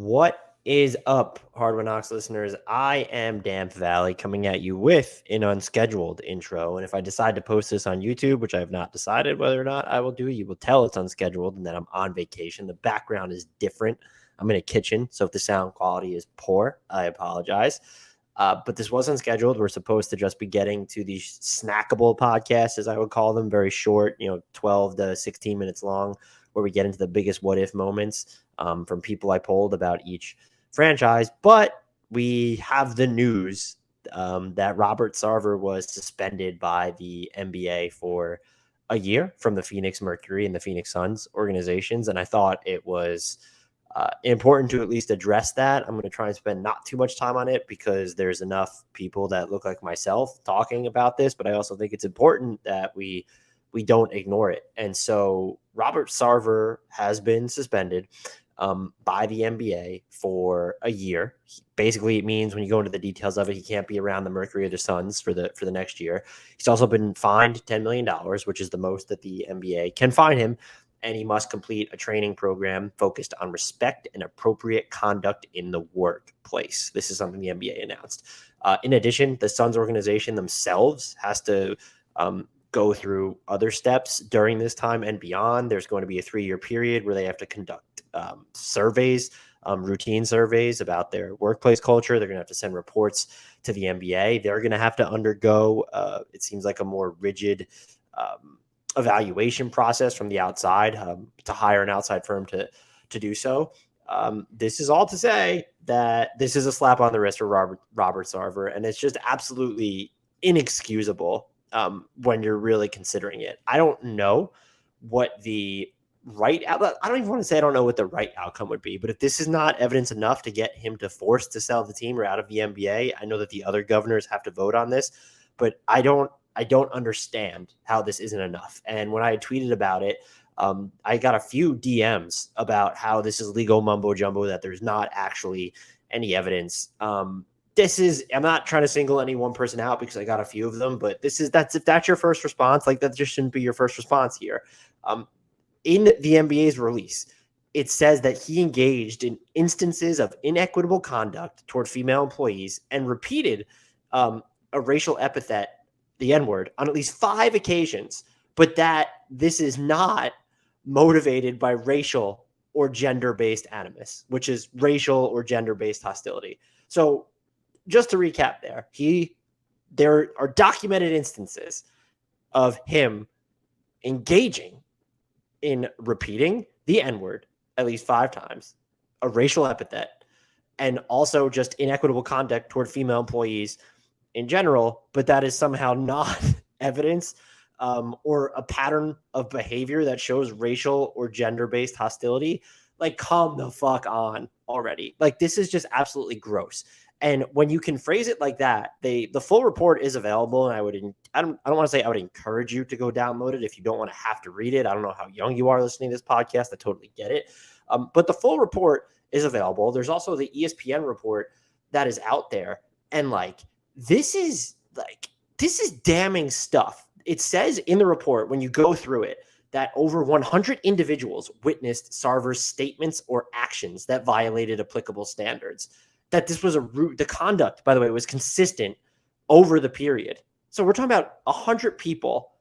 What is up, HardwoodKnocks listeners? I am Damp Valley coming at you with an unscheduled intro. And if I decide to post this on YouTube, which I have not decided whether or not I will do, you will tell it's unscheduled and that I'm on vacation. The background is different. I'm in a kitchen, so if the sound quality is poor, I apologize. But this wasn't scheduled. We're supposed to just be getting to these snackable podcasts, as I would call them, very short, 12 to 16 minutes long, where we get into the biggest what if moments from people I polled about each franchise. But we have the news that Robert Sarver was suspended by the NBA for a year from the Phoenix Mercury and the Phoenix Suns organizations. And I thought it was important to at least address that. I'm going to try and spend not too much time on it because there's enough people that look like myself talking about this, but I also think it's important that we don't ignore it. And so Robert Sarver has been suspended by the NBA for a year. Basically, it means when you go into the details of it, he can't be around the Mercury or the Suns for the next year. He's also been fined $10 million, which is the most that the NBA can fine him. And he must complete a training program focused on respect and appropriate conduct in the workplace. This is something the NBA announced. In addition, the Suns organization themselves has to go through other steps during this time and beyond. There's going to be a 3-year period where they have to conduct surveys, routine surveys about their workplace culture. They're going to have to send reports to the NBA. They're going to have to undergo, it seems like, a more rigid evaluation process from the outside to hire an outside firm to do so. This is all to say that this is a slap on the wrist for Robert Sarver, and it's just absolutely inexcusable when you're really considering it. I don't know what the right outcome, I don't even want to say I don't know what the right outcome would be, but if this is not evidence enough to get him to force to sell the team or out of the NBA, I know that the other governors have to vote on this, but I don't understand how this isn't enough. And when I tweeted about it, I got a few DMs about how this is legal mumbo jumbo, that there's not actually any evidence. I'm not trying to single any one person out because I got a few of them, but if that's your first response, like, that just shouldn't be your first response here. In the NBA's release, it says that he engaged in instances of inequitable conduct toward female employees and repeated a racial epithet, the N-word, on at least 5 occasions, but that this is not motivated by racial or gender-based animus, which is racial or gender-based hostility. So just to recap there are documented instances of him engaging in repeating the N-word at least 5 times, a racial epithet, and also just inequitable conduct toward female employees in general, but that is somehow not evidence or a pattern of behavior that shows racial or gender-based hostility. Like, come the fuck on already. Like, this is just absolutely gross. And when you can phrase it like that, the full report is available, and I don't want to say I would encourage you to go download it if you don't want to have to read it. I don't know how young you are listening to this podcast. I totally get it. But the full report is available. There's also the ESPN report that is out there. And this is damning stuff. It says in the report, when you go through it, that over 100 individuals witnessed Sarver's statements or actions that violated applicable standards. That this was the conduct, by the way, was consistent over the period. So we're talking about 100 people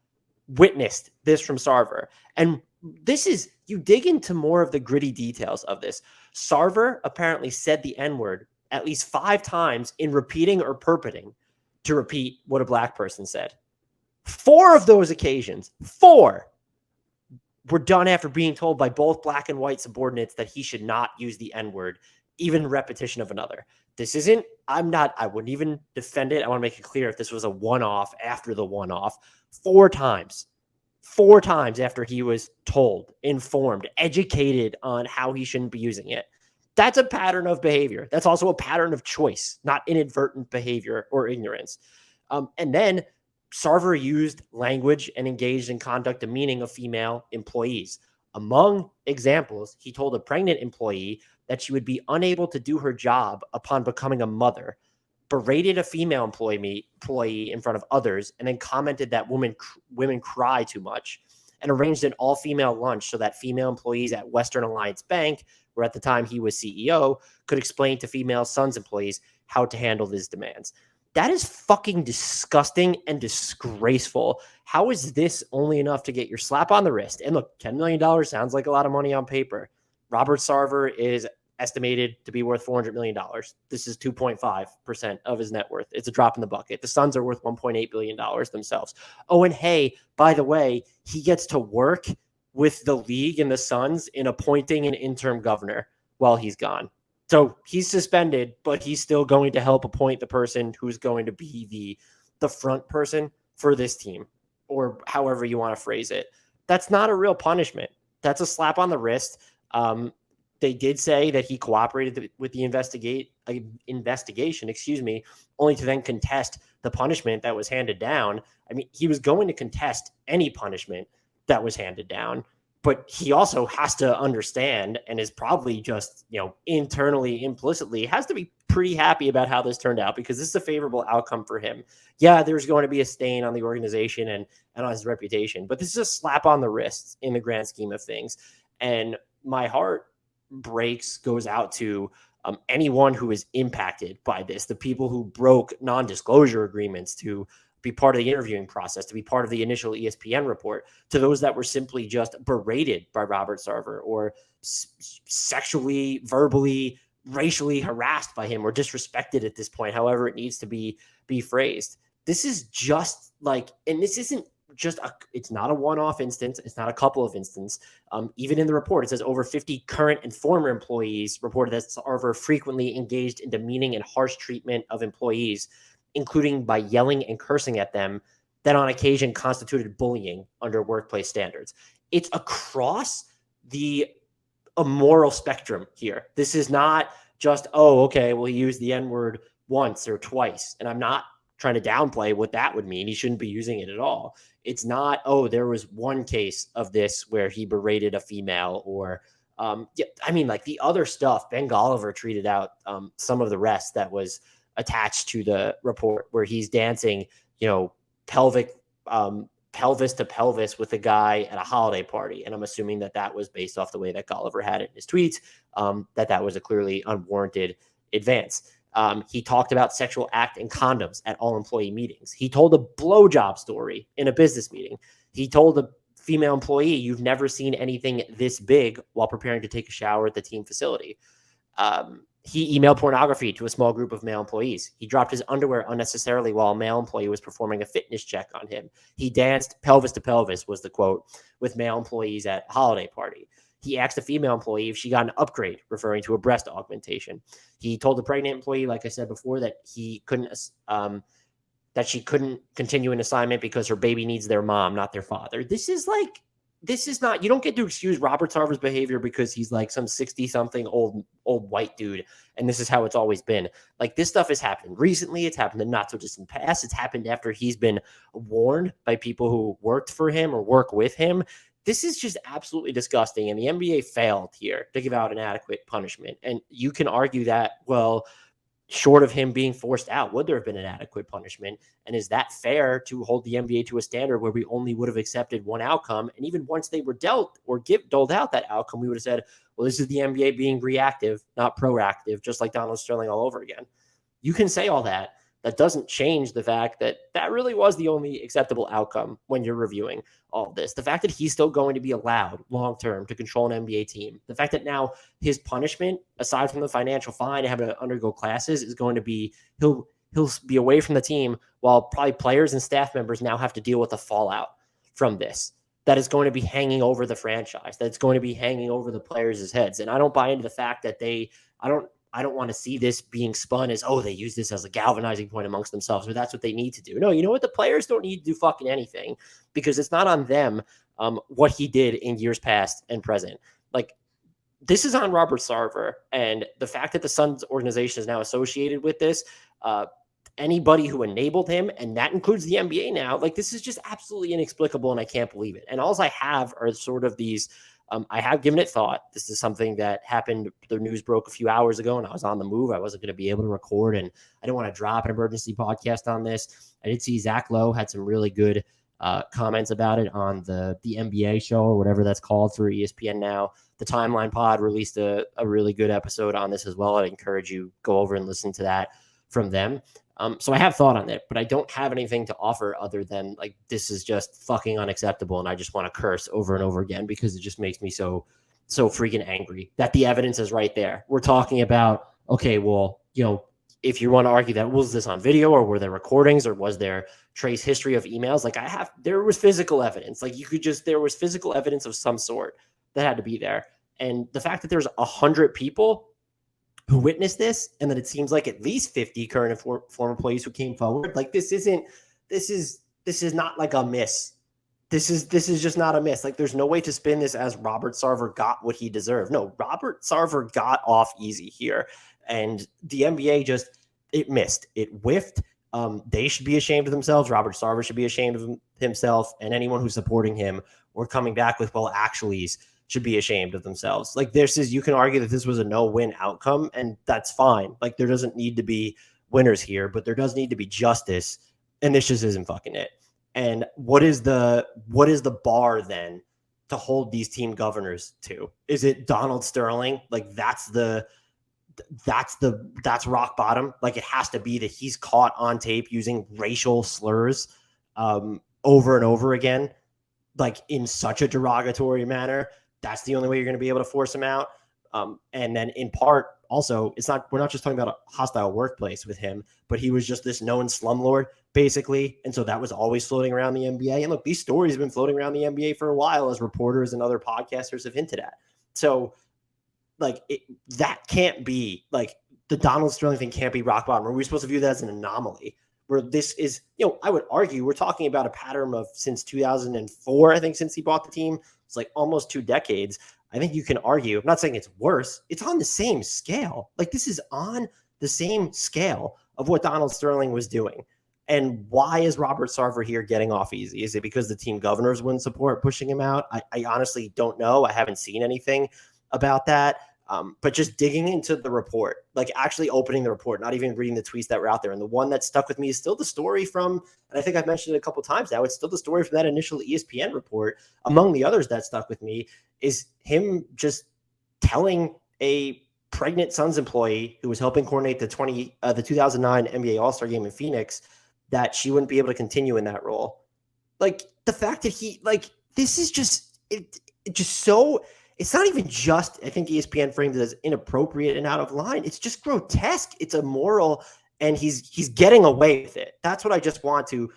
witnessed this from Sarver. And this is, you dig into more of the gritty details of this. Sarver apparently said the N-word at least 5 times in repeating or purporting to repeat what a black person said. 4 of those occasions, 4, were done after being told by both black and white subordinates that he should not use the N-word, even repetition of another. I wouldn't even defend it. I want to make it clear if this was a one-off after the one-off. 4 times after he was told, informed, educated on how he shouldn't be using it. That's a pattern of behavior. That's also a pattern of choice, not inadvertent behavior or ignorance. And then Sarver used language and engaged in conduct demeaning of female employees. Among examples, he told a pregnant employee that she would be unable to do her job upon becoming a mother, berated a female employee in front of others, and then commented that women cry too much, and arranged an all-female lunch so that female employees at Western Alliance Bank where at the time he was CEO, could explain to female Suns employees how to handle his demands. That is fucking disgusting and disgraceful. How is this only enough to get your slap on the wrist? And look, $10 million sounds like a lot of money on paper. Robert Sarver is estimated to be worth $400 million. This is 2.5% of his net worth. It's a drop in the bucket. The Suns are worth $1.8 billion themselves. Oh, and hey, by the way, he gets to work with the league and the Suns in appointing an interim governor while he's gone. So he's suspended, but he's still going to help appoint the person who's going to be the front person for this team, or however you want to phrase it. That's not a real punishment. That's a slap on the wrist. They did say that he cooperated with the investigation, only to then contest the punishment that was handed down. I mean, he was going to contest any punishment that was handed down, but he also has to understand, and is probably just, internally, implicitly, has to be pretty happy about how this turned out, because this is a favorable outcome for him. Yeah, there's going to be a stain on the organization and on his reputation, but this is a slap on the wrist in the grand scheme of things. And my heart goes out to anyone who is impacted by this, the people who broke non-disclosure agreements to be part of the interviewing process, to be part of the initial ESPN report, to those that were simply just berated by Robert Sarver, or sexually, verbally, racially harassed by him, or disrespected at this point, however it needs to be phrased. This is just and this isn't just it's not a one-off instance. It's not a couple of instances. Even in the report, it says over 50 current and former employees reported that Sarver frequently engaged in demeaning and harsh treatment of employees, including by yelling and cursing at them, that on occasion constituted bullying under workplace standards. It's across the immoral spectrum here. This is not just, he used the N-word once or twice. And I'm not trying to downplay what that would mean. He shouldn't be using it at all. It's not, there was one case of this where he berated a female, or the other stuff. Ben Golliver tweeted out some of the rest that was attached to the report, where he's dancing, pelvis to pelvis with a guy at a holiday party. And I'm assuming that was based off the way that Golliver had it in his tweets, that was a clearly unwarranted advance. He talked about sexual act and condoms at all employee meetings. He told a blowjob story in a business meeting. He told a female employee, "You've never seen anything this big," while preparing to take a shower at the team facility. He emailed pornography to a small group of male employees. He dropped his underwear unnecessarily while a male employee was performing a fitness check on him. He danced pelvis to pelvis, was the quote, with male employees at a holiday party. He asked a female employee if she got an upgrade, referring to a breast augmentation. He told the pregnant employee, like I said before, that she couldn't continue an assignment because her baby needs their mom, not their father. This is not, you don't get to excuse Robert Sarver's behavior because he's like some 60-something old white dude, and this is how it's always been. Like, this stuff has happened recently. It's happened in not so distant past. It's happened after he's been warned by people who worked for him or work with him. This is just absolutely disgusting, and the NBA failed here to give out an adequate punishment. And you can argue that, well, short of him being forced out, would there have been an adequate punishment? And is that fair to hold the NBA to a standard where we only would have accepted one outcome? And even once they were doled out that outcome, we would have said, well, this is the NBA being reactive, not proactive, just like Donald Sterling all over again. You can say all that. That doesn't change the fact that really was the only acceptable outcome when you're reviewing all of this. The fact that he's still going to be allowed long-term to control an NBA team. The fact that now his punishment, aside from the financial fine and having to undergo classes, is going to be he'll be away from the team, while probably players and staff members now have to deal with the fallout from this. That is going to be hanging over the franchise. That's going to be hanging over the players' heads. And I don't buy into the fact that I don't want to see this being spun as, they use this as a galvanizing point amongst themselves, or that's what they need to do. No, you know what? The players don't need to do fucking anything, because it's not on them what he did in years past and present. Like, this is on Robert Sarver, and the fact that the Suns organization is now associated with this, anybody who enabled him, and that includes the NBA now, this is just absolutely inexplicable, and I can't believe it. And all I have are sort of these, I have given it thought. This is something that happened. The news broke a few hours ago, and I was on the move. I wasn't going to be able to record, and I didn't want to drop an emergency podcast on this. I did see Zach Lowe had some really good comments about it on the NBA show, or whatever that's called, through ESPN now. The Timeline Pod released a really good episode on this as well. I encourage you go over and listen to that from them. So I have thought on it, but I don't have anything to offer other than like, this is just fucking unacceptable. And I just want to curse over and over again because it just makes me so freaking angry that the evidence is right there. We're talking about, okay, well, if you want to argue that, was this on video or were there recordings or was there trace history of emails? Like there was physical evidence. Like there was physical evidence of some sort that had to be there. And the fact that there's 100 people who witnessed this, and that it seems like at least 50 current and former employees who came forward. Like this is not like a miss. This is just not a miss. Like there's no way to spin this as Robert Sarver got what he deserved. No, Robert Sarver got off easy here, and the NBA it missed. It whiffed. They should be ashamed of themselves. Robert Sarver should be ashamed of himself, and anyone who's supporting him or coming back with actuallys should be ashamed of themselves. Like you can argue that this was a no-win outcome, and that's fine. Like there doesn't need to be winners here, but there does need to be justice, and this just isn't fucking it. And what is the bar then to hold these team governors to? Is it Donald Sterling? Like that's rock bottom. Like it has to be that he's caught on tape using racial slurs over and over again, like in such a derogatory manner. That's the only way you're going to be able to force him out. And then in part, also, we're not just talking about a hostile workplace with him, but he was just this known slumlord, basically. And so that was always floating around the NBA. And look, these stories have been floating around the NBA for a while, as reporters and other podcasters have hinted at. So like that can't be, like, the Donald Sterling thing can't be rock bottom. Are we supposed to view that as an anomaly? Where this is, I would argue we're talking about a pattern of since 2004, I think, since he bought the team. It's like almost 2 decades. I think you can argue, I'm not saying it's worse, it's on the same scale. Like this is on the same scale of what Donald Sterling was doing. And why is Robert Sarver here getting off easy? Is it because the team governors wouldn't support pushing him out? I honestly don't know. I haven't seen anything about that. But just digging into the report, like actually opening the report, not even reading the tweets that were out there. And the one that stuck with me is still the story from, and I think I've mentioned it a couple of times now, it's still the story from that initial ESPN report. Among the others that stuck with me is him just telling a pregnant Suns employee who was helping coordinate the 2009 NBA All-Star game in Phoenix that she wouldn't be able to continue in that role. Like the fact that this is just, it's not even just, I think ESPN framed it as inappropriate and out of line. It's just grotesque. It's immoral, and he's getting away with it. That's what I just want to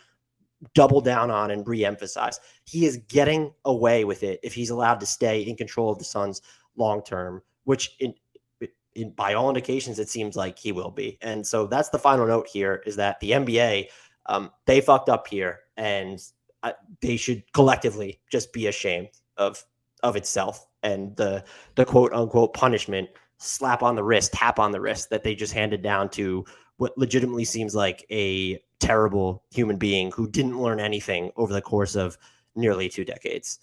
double down on and re-emphasize. He is getting away with it if he's allowed to stay in control of the Suns long-term, which by all indications, it seems like he will be. And so that's the final note here, is that the NBA, they fucked up here, and they should collectively just be ashamed of itself and the quote unquote punishment, slap on the wrist, tap on the wrist that they just handed down to what legitimately seems like a terrible human being who didn't learn anything over the course of nearly 2 decades.